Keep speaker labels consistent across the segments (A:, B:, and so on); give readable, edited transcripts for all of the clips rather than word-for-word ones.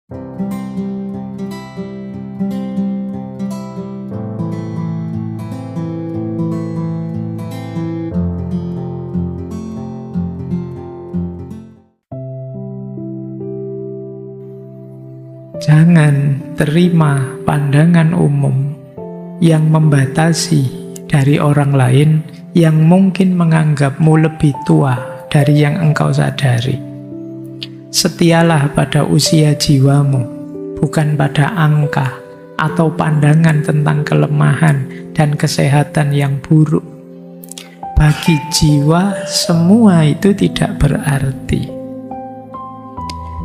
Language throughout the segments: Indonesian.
A: Jangan terima pandangan umum yang membatasi dari orang lain yang mungkin menganggapmu lebih tua dari yang engkau sadari. Setialah pada usia jiwamu, bukan pada angka atau pandangan tentang kelemahan dan kesehatan yang buruk. Bagi jiwa, semua itu tidak berarti.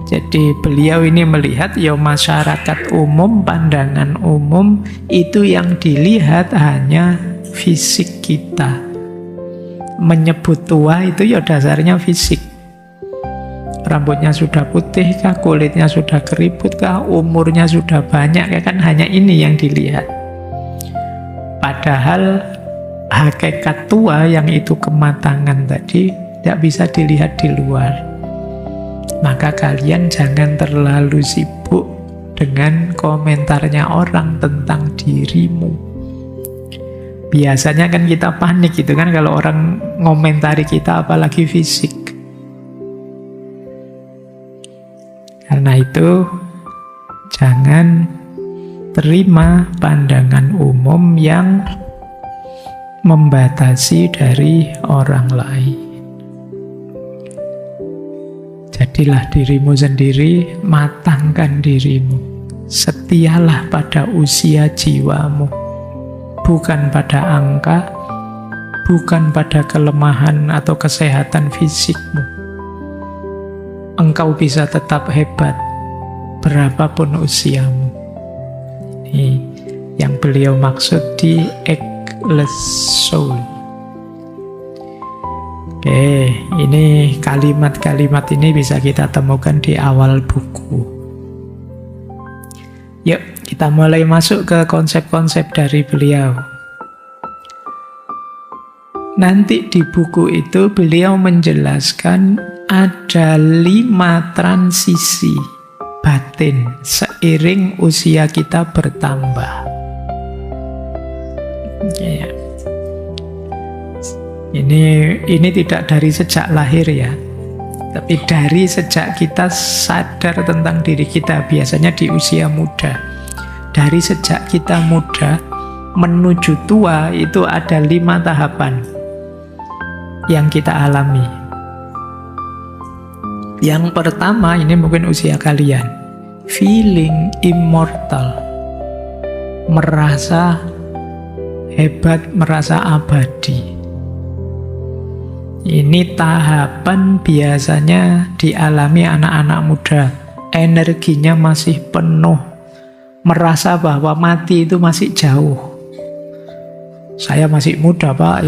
A: Jadi beliau ini melihat ya masyarakat umum, pandangan umum itu yang dilihat hanya fisik kita. Menyebut tua itu ya dasarnya fisik. Rambutnya sudah putih kah, kulitnya sudah keriput kah, umurnya sudah banyak kah, kan hanya ini yang dilihat. Padahal hakikat tua yang itu kematangan tadi tidak bisa dilihat di luar. Maka kalian jangan terlalu sibuk dengan komentarnya orang tentang dirimu. Biasanya kan kita panik gitu kan kalau orang ngomentari kita, apalagi fisik. Karena itu jangan terima pandangan umum yang membatasi dari orang lain. Jadilah dirimu sendiri, matangkan dirimu. Setialah pada usia jiwamu, bukan pada angka, bukan pada kelemahan atau kesehatan fisikmu. Engkau bisa tetap hebat, berapapun usiamu. Ini yang beliau maksud di Eggless Soul. Oke, ini kalimat-kalimat ini bisa kita temukan di awal buku. Yuk, kita mulai masuk ke konsep-konsep dari beliau. Nanti di buku itu beliau menjelaskan ada 5 transisi batin seiring usia kita bertambah. Ya. Ini tidak dari sejak lahir ya, tapi dari sejak kita sadar tentang diri kita, biasanya di usia muda. Dari sejak kita muda menuju tua itu ada 5 tahapan yang kita alami. Yang pertama, ini mungkin usia kalian, feeling immortal, merasa hebat, merasa abadi. Ini tahapan biasanya dialami anak-anak muda. Energinya masih penuh, merasa bahwa mati itu masih jauh. Saya masih muda Pak,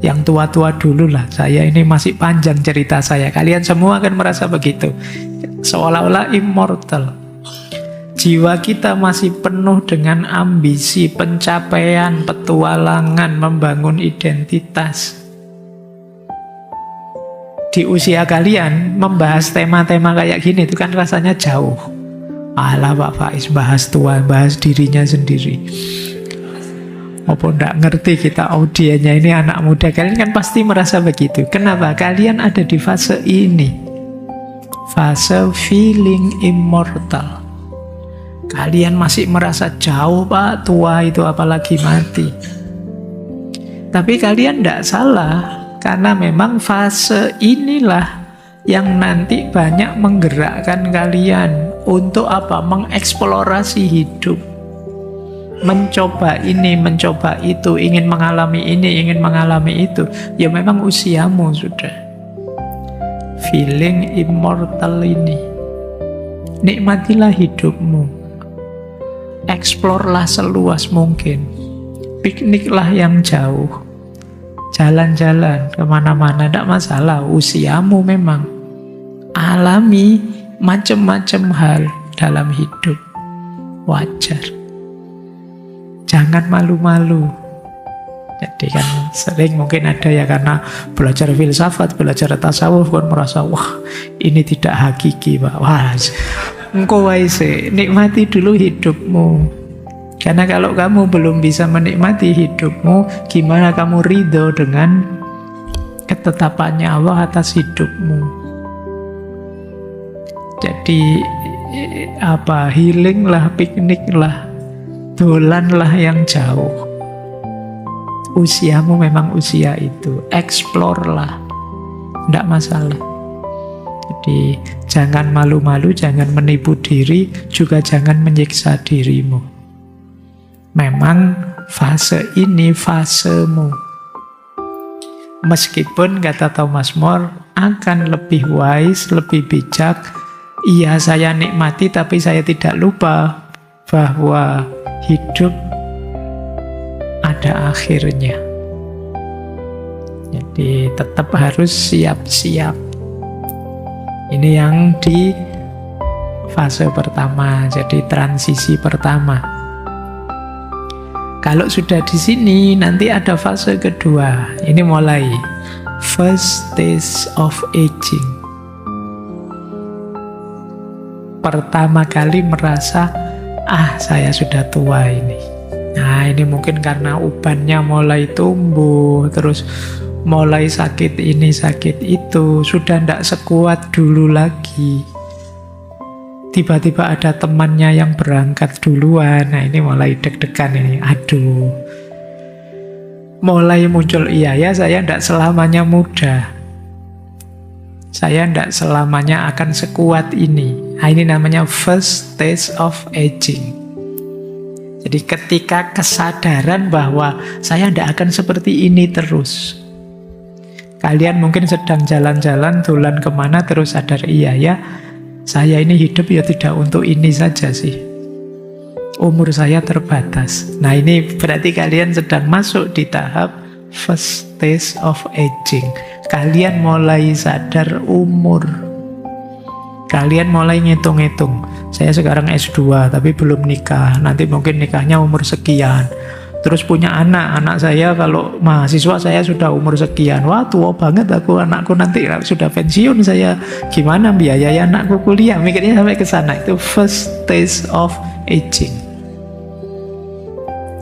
A: yang tua-tua dulu lah. Saya ini masih panjang cerita saya. Kalian semua akan merasa begitu, seolah-olah immortal. Jiwa kita masih penuh dengan ambisi, pencapaian, petualangan, membangun identitas. Di usia kalian membahas tema-tema kayak gini itu kan rasanya jauh. Alah Pak Faiz bahas tua, bahas dirinya sendiri. Maupun tidak ngerti kita audiennya ini anak muda. Kalian kan pasti merasa begitu. Kenapa? Kalian ada di fase ini, fase feeling immortal. Kalian masih merasa jauh Pak, tua itu apalagi mati. Tapi kalian tidak salah, karena memang fase inilah yang nanti banyak menggerakkan kalian untuk apa? Mengeksplorasi hidup, mencoba ini, mencoba itu, ingin mengalami ini, ingin mengalami itu. Ya memang usiamu sudah feeling immortal ini. Nikmatilah hidupmu, eksplorlah seluas mungkin, pikniklah yang jauh, jalan-jalan kemana-mana, tidak masalah. Usiamu memang alami macam-macam hal dalam hidup, wajar. Jangan malu-malu. Jadi kan sering mungkin ada ya, karena belajar filsafat, belajar tasawuf kan merasa wah ini tidak hakiki Pak. Wah Engko wae sik, nikmati dulu hidupmu. Karena kalau kamu belum bisa menikmati hidupmu, gimana kamu ridho dengan ketetapannya Allah atas hidupmu? Jadi healing lah, piknik lah, dolan lah yang jauh. Usiamu memang usia itu, explore lah, tidak masalah. Jadi jangan malu-malu, jangan menipu diri, juga jangan menyiksa dirimu. Memang fase ini fasemu. Meskipun kata Thomas More akan lebih wise, lebih bijak. Iya, saya nikmati, tapi saya tidak lupa bahwa hidup ada akhirnya. Jadi tetap harus siap-siap. Ini yang di fase pertama, jadi transisi pertama. Kalau sudah di sini, nanti ada fase kedua. Ini mulai first stage of aging. Pertama kali merasa, saya sudah tua ini. Nah, ini mungkin karena ubannya mulai tumbuh, terus mulai sakit ini, sakit itu, sudah tidak sekuat dulu lagi. Tiba-tiba ada temannya yang berangkat duluan. Nah, ini mulai deg-degan ini. Aduh. Mulai muncul, iya ya, saya tidak selamanya muda. Saya tidak selamanya akan sekuat ini. Nah, ini namanya first stage of aging. Jadi ketika kesadaran bahwa saya tidak akan seperti ini terus. Kalian mungkin sedang jalan-jalan, dolan kemana, terus sadar, iya ya, saya ini hidup ya tidak untuk ini saja sih. Umur saya terbatas. Nah, ini berarti kalian sedang masuk di tahap first stage of aging. Kalian mulai sadar umur. Kalian mulai ngitung-ngitung. Saya sekarang S2 tapi belum nikah. Nanti mungkin nikahnya umur sekian. Terus punya anak saya kalau mahasiswa saya sudah umur sekian. Wah, tua banget aku, anakku nanti sudah pensiun, saya gimana biayai anakku kuliah? Mikirnya sampai ke sana. Itu first stage of aging.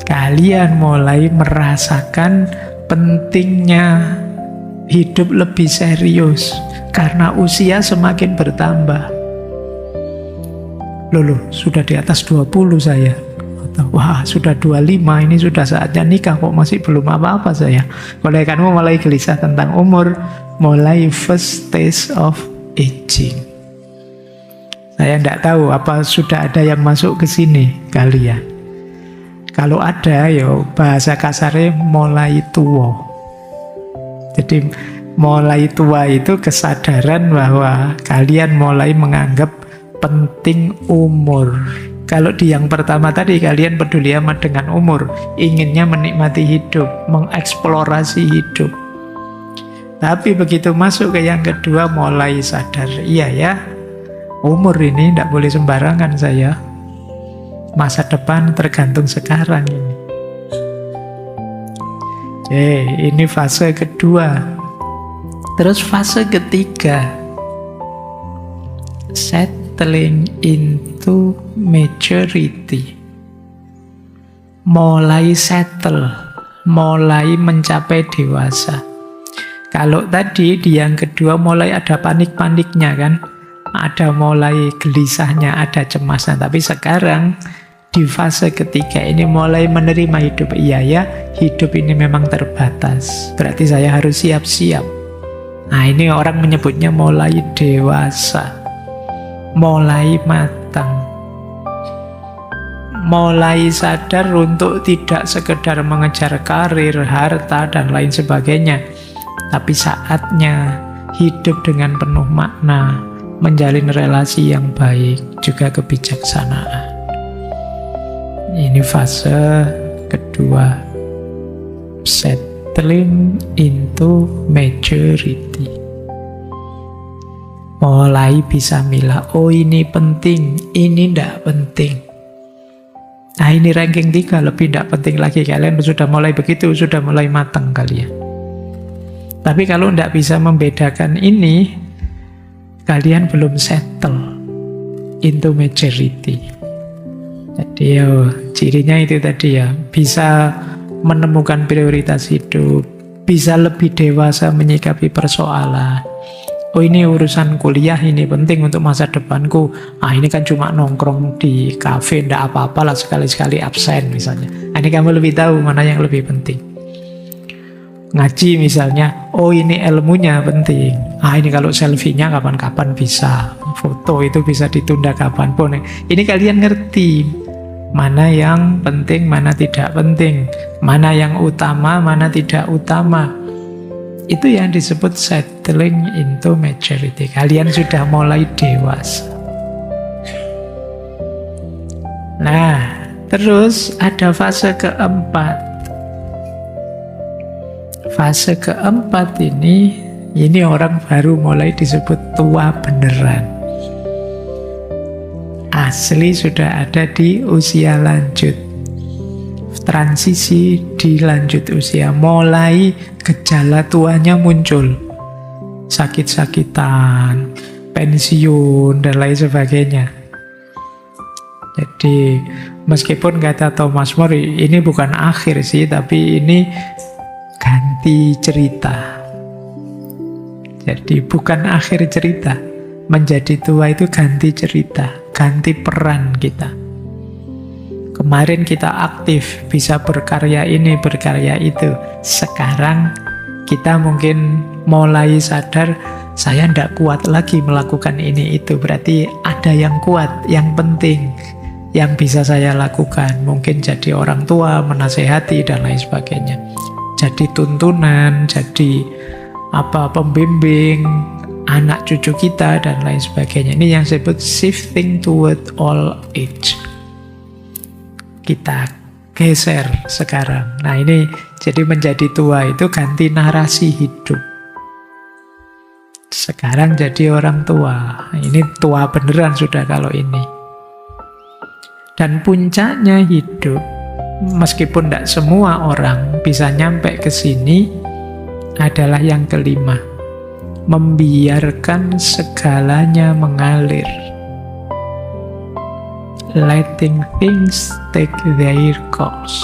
A: Kalian mulai merasakan pentingnya hidup lebih serius karena usia semakin bertambah. Loh, sudah di atas 20 saya. Wah, sudah 25, ini sudah saatnya nikah, kok masih belum apa-apa saya. Mulai kamu mulai gelisah tentang umur, mulai first stage of aging. Saya tidak tahu apa sudah ada yang masuk ke sini kalian. Kalau ada, yo bahasa kasarnya mulai tua. Jadi mulai tua itu kesadaran bahwa kalian mulai menganggap penting umur. Kalau di yang pertama tadi kalian peduli amat dengan umur, inginnya menikmati hidup, mengeksplorasi hidup. Tapi begitu masuk ke yang kedua mulai sadar, iya ya, umur ini tidak boleh sembarangan saya. Masa depan tergantung sekarang ini. Oke, ini fase kedua. Terus fase ketiga, settling into maturity. Mulai settle, mulai mencapai dewasa. Kalau tadi di yang kedua mulai ada panik-paniknya kan, ada mulai gelisahnya, ada cemasnya. Tapi sekarang di fase ketiga ini mulai menerima hidup. Iya ya, hidup ini memang terbatas, berarti saya harus siap-siap. Nah, ini orang menyebutnya mulai dewasa, mulai matang, mulai sadar untuk tidak sekedar mengejar karir, harta, dan lain sebagainya, tapi saatnya hidup dengan penuh makna, menjalin relasi yang baik, juga kebijaksanaan. Ini fase kedua, settling into maturity. Mulai bisa milah, oh ini penting, ini tidak penting. Nah, ini ranking 3, lebih tidak penting lagi. Kalian sudah mulai begitu, sudah mulai matang kalian. Tapi kalau tidak bisa membedakan ini, kalian belum settle. into majority. Jadi cirinya itu tadi ya, bisa menemukan prioritas hidup, bisa lebih dewasa menyikapi persoalan. Oh ini urusan kuliah, ini penting untuk masa depanku. Ini kan cuma nongkrong di kafe, ndak apa-apa lah sekali-sekali absen misalnya. Ini kamu lebih tahu mana yang lebih penting. Ngaji misalnya, oh ini ilmunya penting. Ini kalau selfie-nya kapan-kapan bisa. Foto itu bisa ditunda kapanpun. Ini kalian ngerti mana yang penting, mana tidak penting. Mana yang utama, mana tidak utama. Itu yang disebut settling into maturity. Kalian sudah mulai dewasa. Nah, terus ada fase keempat. Fase keempat ini orang baru mulai disebut tua beneran. Asli sudah ada di usia lanjut. Transisi di lanjut usia, mulai gejala tuanya muncul, sakit-sakitan, pensiun, dan lain sebagainya. Jadi meskipun kata Thomas More ini bukan akhir sih, tapi ini ganti cerita. Jadi bukan akhir cerita, menjadi tua itu ganti cerita, ganti peran kita. Kemarin kita aktif, bisa berkarya ini, berkarya itu. Sekarang kita mungkin mulai sadar, saya tidak kuat lagi melakukan ini itu. Berarti ada yang kuat, yang penting, yang bisa saya lakukan. Mungkin jadi orang tua, menasehati, dan lain sebagainya. Jadi tuntunan, jadi pembimbing anak cucu kita, dan lain sebagainya. Ini yang disebut shifting toward old age. Kita geser sekarang. Nah ini jadi menjadi tua itu ganti narasi hidup. Sekarang jadi orang tua. Ini tua beneran sudah kalau ini. Dan puncaknya hidup, meskipun tidak semua orang bisa nyampe ke sini, adalah yang kelima. Membiarkan segalanya mengalir. Letting things take their course.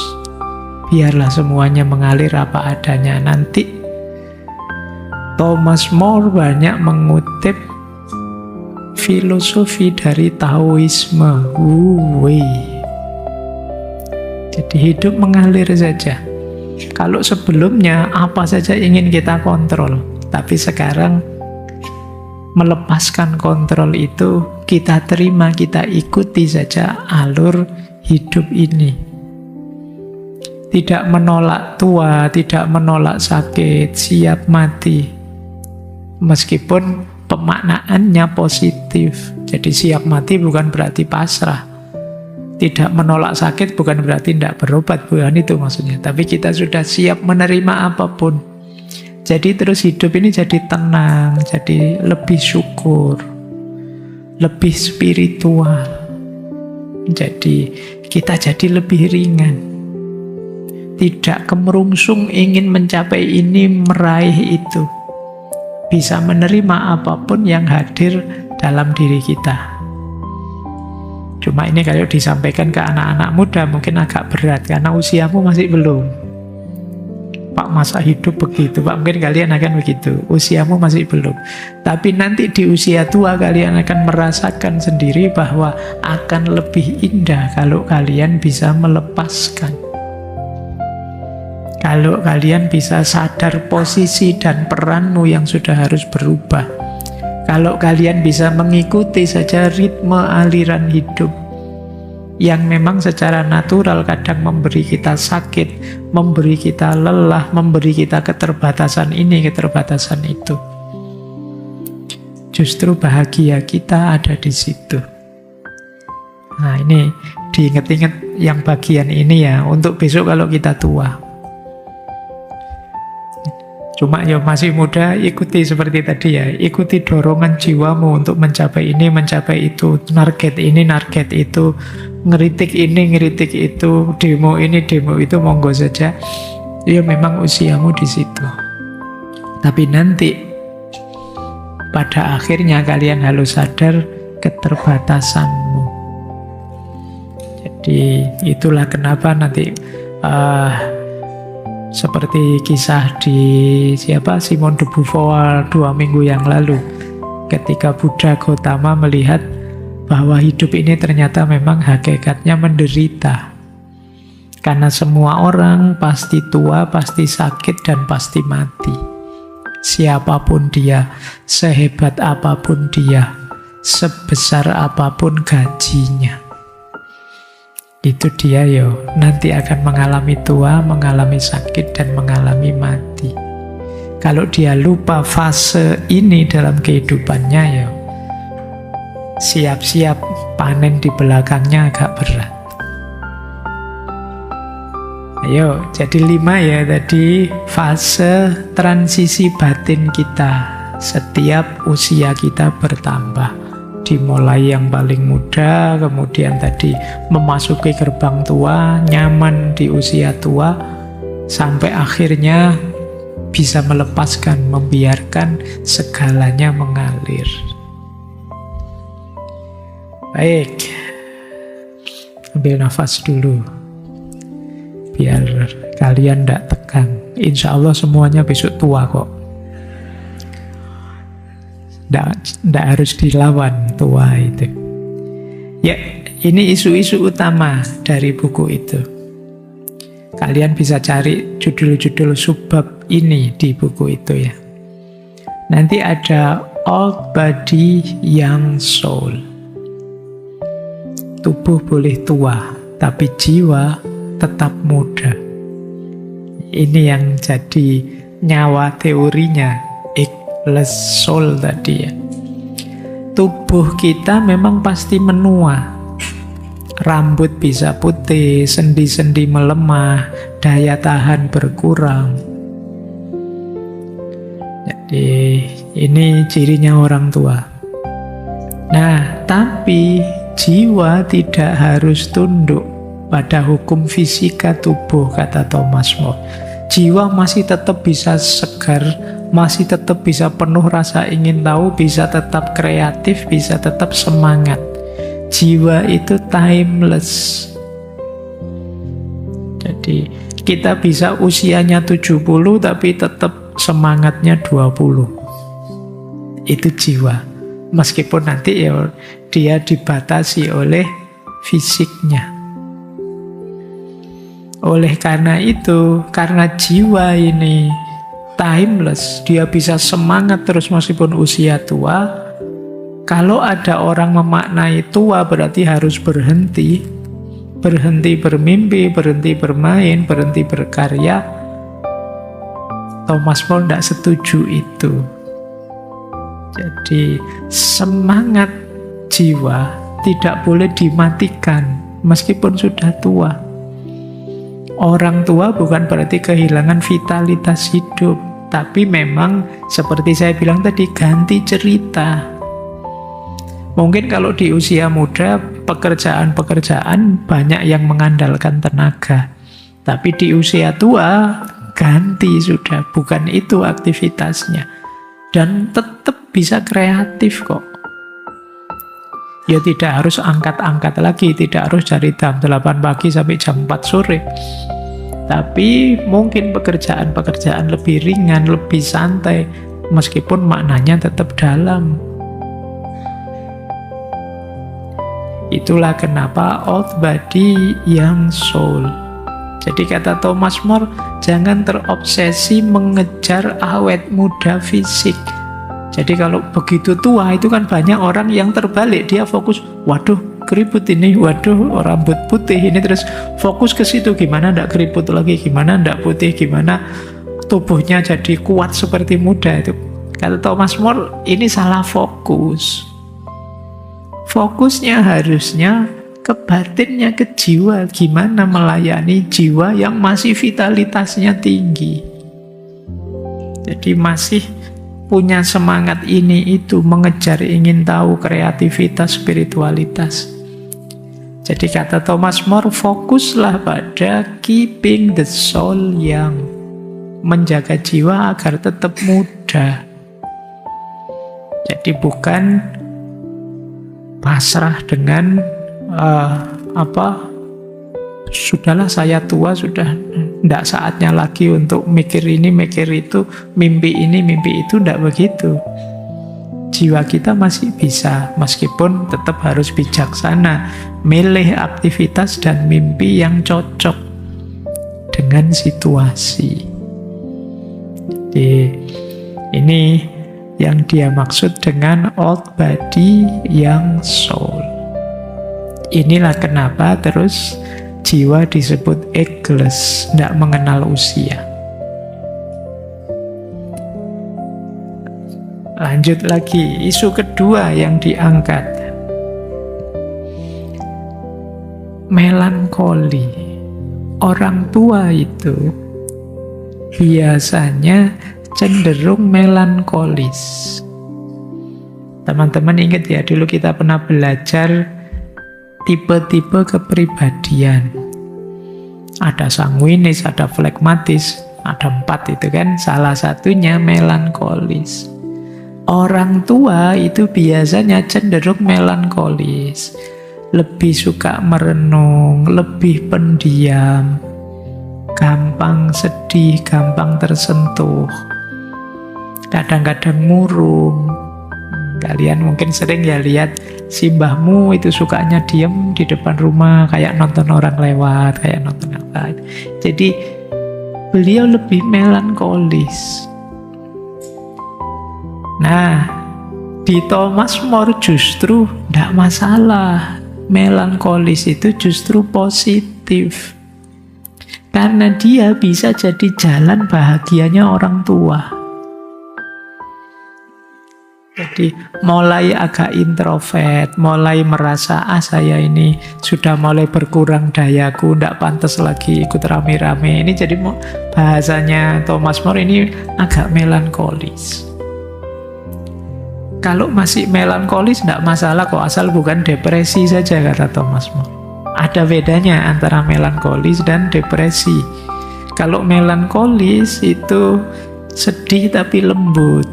A: Biarlah semuanya mengalir apa adanya. Nanti Thomas More banyak mengutip filosofi dari Taoisme. Jadi hidup mengalir saja. Kalau sebelumnya apa saja ingin kita kontrol, tapi sekarang melepaskan kontrol itu, kita terima, kita ikuti saja alur hidup ini. Tidak menolak tua, tidak menolak sakit, siap mati. Meskipun pemaknaannya positif. Jadi siap mati bukan berarti pasrah. Tidak menolak sakit bukan berarti tidak berobat, bukan itu maksudnya. Tapi kita sudah siap menerima apapun. Jadi terus hidup ini jadi tenang, jadi lebih syukur, lebih spiritual. Jadi kita jadi lebih ringan. Tidak kemerungsung ingin mencapai ini, meraih itu. Bisa menerima apapun yang hadir dalam diri kita. Cuma ini kalau disampaikan ke anak-anak muda mungkin agak berat, karena usiamu masih belum. Pak, masa hidup begitu, Pak, mungkin kalian akan begitu. Usiamu masih belum. Tapi nanti di usia tua kalian akan merasakan sendiri bahwa akan lebih indah kalau kalian bisa melepaskan. Kalau kalian bisa sadar posisi dan peranmu yang sudah harus berubah. Kalau kalian bisa mengikuti saja ritme aliran hidup yang memang secara natural kadang memberi kita sakit, memberi kita lelah, memberi kita keterbatasan ini, keterbatasan itu. Justru bahagia kita ada di situ. Nah ini diingat-ingat yang bagian ini ya, untuk besok kalau kita tua. Cuma ya masih muda, ikuti seperti tadi ya, ikuti dorongan jiwamu untuk mencapai ini, mencapai itu, target ini, target itu, ngeritik ini, ngeritik itu, demo ini, demo itu, monggo saja. Ya memang usiamu di situ. Tapi nanti pada akhirnya kalian harus sadar keterbatasanmu. Jadi itulah kenapa nanti seperti kisah di Simone de Beauvoir 2 minggu yang lalu, ketika Buddha Gautama melihat bahwa hidup ini ternyata memang hakikatnya menderita. Karena semua orang pasti tua, pasti sakit, dan pasti mati. Siapapun dia, sehebat apapun dia, sebesar apapun gajinya, itu dia nanti akan mengalami tua, mengalami sakit, dan mengalami mati. Kalau dia lupa fase ini dalam kehidupannya, siap-siap panen di belakangnya agak berat. Ayo, jadi 5 tadi fase transisi batin kita. Setiap usia kita bertambah. Dimulai yang paling muda, kemudian tadi memasuki gerbang tua, nyaman di usia tua, sampai akhirnya bisa melepaskan, membiarkan segalanya mengalir. Baik, ambil nafas dulu, biar kalian tidak tegang. Insya Allah semuanya besok tua kok. Tidak harus dilawan tua itu. Ya, ini isu-isu utama dari buku itu. Kalian bisa cari judul-judul subbab ini di buku itu ya. Nanti ada Old Body, Young Soul. Tubuh boleh tua, tapi jiwa tetap muda. Ini yang jadi nyawa teorinya Eggless Soul tadi ya. Tubuh kita memang pasti menua. Rambut bisa putih, sendi-sendi melemah, daya tahan berkurang. Jadi ini cirinya orang tua. Nah, tapi jiwa tidak harus tunduk pada hukum fisika tubuh, kata Thomas More. Jiwa masih tetap bisa segar, masih tetap bisa penuh rasa ingin tahu, bisa tetap kreatif, bisa tetap semangat. Jiwa itu timeless. Jadi kita bisa usianya 70 tapi tetap semangatnya 20. Itu jiwa. Meskipun nanti dia dibatasi oleh fisiknya. Oleh karena itu, karena jiwa ini timeless, dia bisa semangat terus meskipun usia tua. Kalau ada orang memaknai tua berarti harus berhenti. Berhenti bermimpi, berhenti bermain, berhenti berkarya. Thomas More tidak setuju itu. Jadi semangat jiwa tidak boleh dimatikan meskipun sudah tua. Orang tua bukan berarti kehilangan vitalitas hidup, tapi memang seperti saya bilang tadi, ganti cerita. Mungkin kalau di usia muda pekerjaan-pekerjaan banyak yang mengandalkan tenaga, tapi di usia tua ganti sudah, bukan itu aktivitasnya, dan tetap bisa kreatif kok. Ya tidak harus angkat-angkat lagi, tidak harus dari jam 8 pagi sampai jam 4 sore. Tapi mungkin pekerjaan-pekerjaan lebih ringan, lebih santai, meskipun maknanya tetap dalam. Itulah kenapa Old Body, Young Soul. Jadi kata Thomas More, jangan terobsesi mengejar awet muda fisik. Jadi kalau begitu tua itu kan banyak orang yang terbalik, dia fokus, waduh keriput ini, waduh rambut putih ini, terus fokus ke situ, gimana ndak keriput lagi, gimana ndak putih, gimana tubuhnya jadi kuat seperti muda. Itu kata Thomas More, ini salah fokus. Fokusnya harusnya ke batinnya, ke jiwa, gimana melayani jiwa yang masih vitalitasnya tinggi. Jadi masih punya semangat ini itu, mengejar ingin tahu, kreativitas, spiritualitas. Jadi kata Thomas More, fokuslah pada keeping the soul young, menjaga jiwa agar tetap muda. Jadi bukan pasrah dengan sudahlah saya tua, sudah tidak saatnya lagi untuk mikir ini, mikir itu, mimpi ini, mimpi itu. Tidak begitu. Jiwa kita masih bisa, meskipun tetap harus bijaksana, milih aktivitas dan mimpi yang cocok dengan situasi. Jadi ini yang dia maksud dengan old body, young soul. Inilah kenapa terus jiwa disebut ageless, tidak mengenal usia. Lanjut lagi, isu kedua yang diangkat. Melankoli. Orang tua itu biasanya cenderung melankolis. Teman-teman ingat ya, dulu kita pernah belajar tipe-tipe kepribadian. Ada sanguinis, ada flegmatis, ada 4 itu kan. Salah satunya melankolis. Orang tua itu biasanya cenderung melankolis, lebih suka merenung, lebih pendiam, gampang sedih, gampang tersentuh, kadang-kadang murung. Kalian mungkin sering ya lihat si mbahmu itu sukanya diem di depan rumah, kayak nonton orang lewat, kayak nonton apa. Jadi beliau lebih melankolis. Nah, di Thomas More justru tidak masalah. Melankolis itu justru positif. Karena dia bisa jadi jalan bahagianya orang tua. Jadi mulai agak introvert, mulai merasa saya ini sudah mulai berkurang dayaku, tidak pantas lagi ikut rame-rame. Ini jadi bahasanya Thomas More ini agak melankolis. Kalau masih melankolis tidak masalah kok, asal bukan depresi saja, kata Thomas More. Ada bedanya antara melankolis dan depresi. Kalau melankolis itu sedih tapi lembut,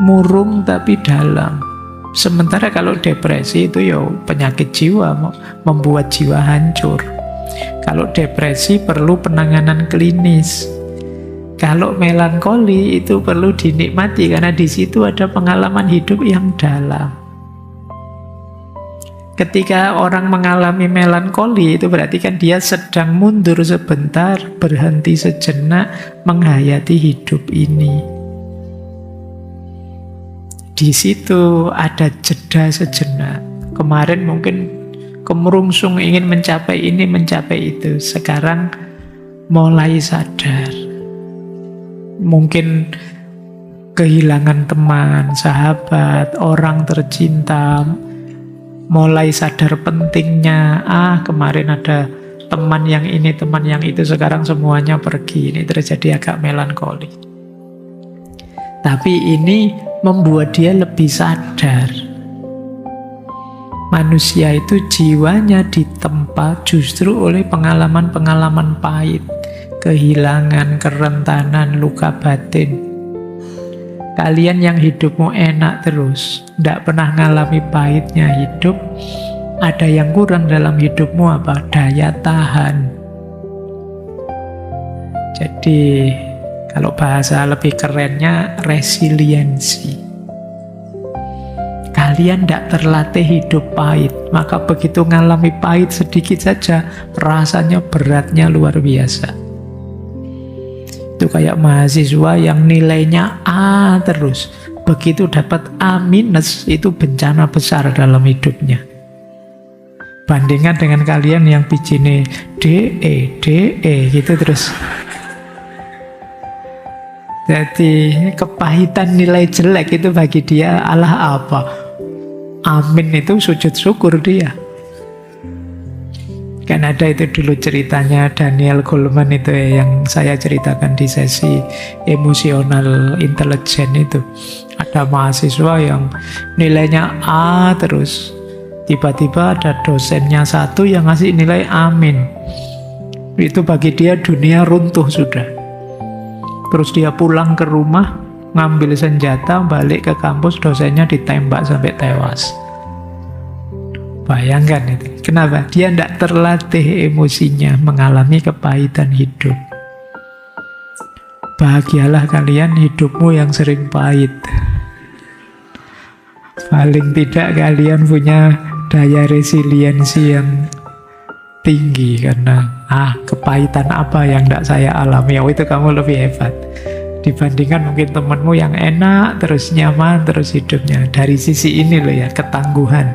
A: murung tapi dalam. Sementara kalau depresi itu ya penyakit jiwa, membuat jiwa hancur. Kalau depresi perlu penanganan klinis. Kalau melankoli itu perlu dinikmati karena di situ ada pengalaman hidup yang dalam. Ketika orang mengalami melankoli itu berarti kan dia sedang mundur sebentar, berhenti sejenak, menghayati hidup ini. Di situ ada jeda sejenak. Kemarin mungkin kemerungsung ingin mencapai ini, mencapai itu. Sekarang mulai sadar. Mungkin kehilangan teman, sahabat, orang tercinta, mulai sadar pentingnya. Kemarin ada teman yang ini, teman yang itu, sekarang semuanya pergi. Ini terjadi agak melankoli. Tapi ini membuat dia lebih sadar. Manusia itu jiwanya ditempa justru oleh pengalaman-pengalaman pahit, kehilangan, kerentanan, luka batin. Kalian yang hidupmu enak terus, tidak pernah ngalami pahitnya hidup, ada yang kurang dalam hidupmu apa? Daya tahan. Jadi kalau bahasa lebih kerennya resiliensi. Kalian tidak terlatih hidup pahit, maka begitu ngalami pahit sedikit saja, rasanya beratnya luar biasa. Itu kayak mahasiswa yang nilainya A terus, begitu dapat A minus, itu bencana besar dalam hidupnya. Bandingkan dengan kalian yang bijine DE gitu terus. Jadi kepahitan nilai jelek itu bagi dia Allah apa? Amin, itu sujud syukur dia. Kan ada itu dulu ceritanya Daniel Goleman itu ya, yang saya ceritakan di sesi emosional intelijen itu. Ada mahasiswa yang nilainya A terus. Tiba-tiba ada dosennya satu yang ngasih nilai amin. Itu bagi dia dunia runtuh sudah. Terus dia pulang ke rumah, ngambil senjata, balik ke kampus, dosennya ditembak sampai tewas. Bayangkan itu. Kenapa? Dia tidak terlatih emosinya mengalami kepahitan hidup. Bahagialah kalian hidupmu yang sering pahit. Paling tidak kalian punya daya resiliensi yang tinggi karena kepahitan apa yang tidak saya alami, itu kamu lebih hebat dibandingkan mungkin temanmu yang enak terus nyaman terus hidupnya. Dari sisi ini loh ya, ketangguhan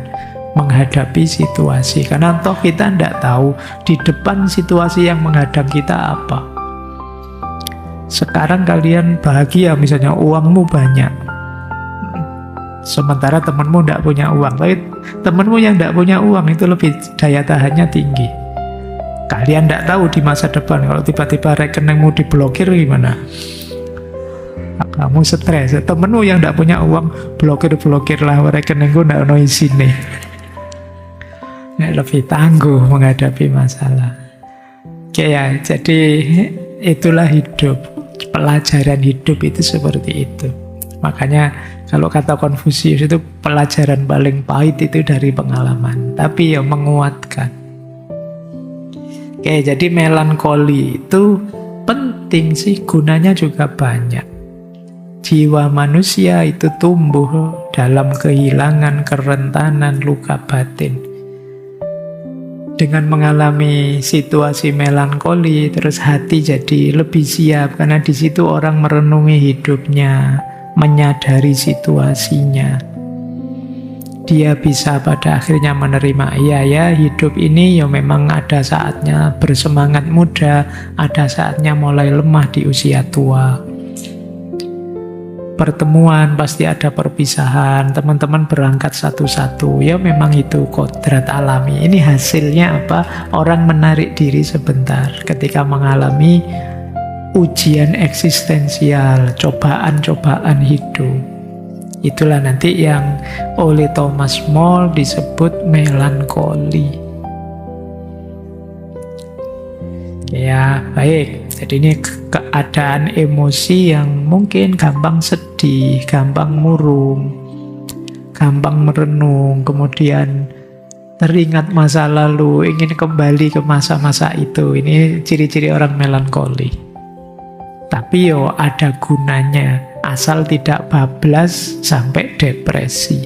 A: menghadapi situasi, karena toh kita tidak tahu di depan situasi yang menghadang kita apa. Sekarang kalian bahagia misalnya uangmu banyak, sementara temanmu tidak punya uang. Tapi temanmu yang tidak punya uang itu lebih daya tahannya tinggi. Kalian tidak tahu di masa depan kalau tiba-tiba rekeningmu diblokir gimana. Kamu stres. Temenmu yang tidak punya uang, blokir lah rekeningku tidak ada isine. Lebih tangguh menghadapi masalah. Oke ya, jadi itulah hidup. Pelajaran hidup itu seperti itu. Makanya kalau kata Konfusius itu pelajaran paling pahit itu dari pengalaman, tapi ya menguatkan. Oke, jadi melankoli itu penting sih, gunanya juga banyak. Jiwa manusia itu tumbuh dalam kehilangan, kerentanan, luka batin. Dengan mengalami situasi melankoli, terus hati jadi lebih siap, karena di situ orang merenungi hidupnya, menyadari situasinya. Dia bisa pada akhirnya menerima, iya ya, hidup ini ya memang ada saatnya bersemangat muda, ada saatnya mulai lemah di usia tua. Pertemuan pasti ada perpisahan, teman-teman berangkat satu-satu, ya memang itu kodrat alami. Ini hasilnya apa? Orang menarik diri sebentar ketika mengalami ujian eksistensial, cobaan-cobaan hidup. Itulah nanti yang oleh Thomas More disebut melankoli. Ya, baik. Jadi ini keadaan emosi yang mungkin gampang sedih, gampang murung, gampang merenung, kemudian teringat masa lalu, ingin kembali ke masa-masa itu. Ini ciri-ciri orang melankoli. Tapi yo ada gunanya, asal tidak bablas sampai depresi.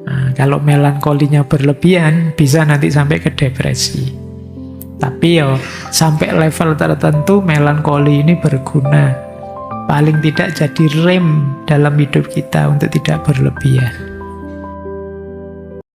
A: Nah, kalau melankolinya berlebihan, bisa nanti sampai ke depresi. Tapi yo sampai level tertentu melankoli ini berguna. Paling tidak jadi rem dalam hidup kita untuk tidak berlebihan.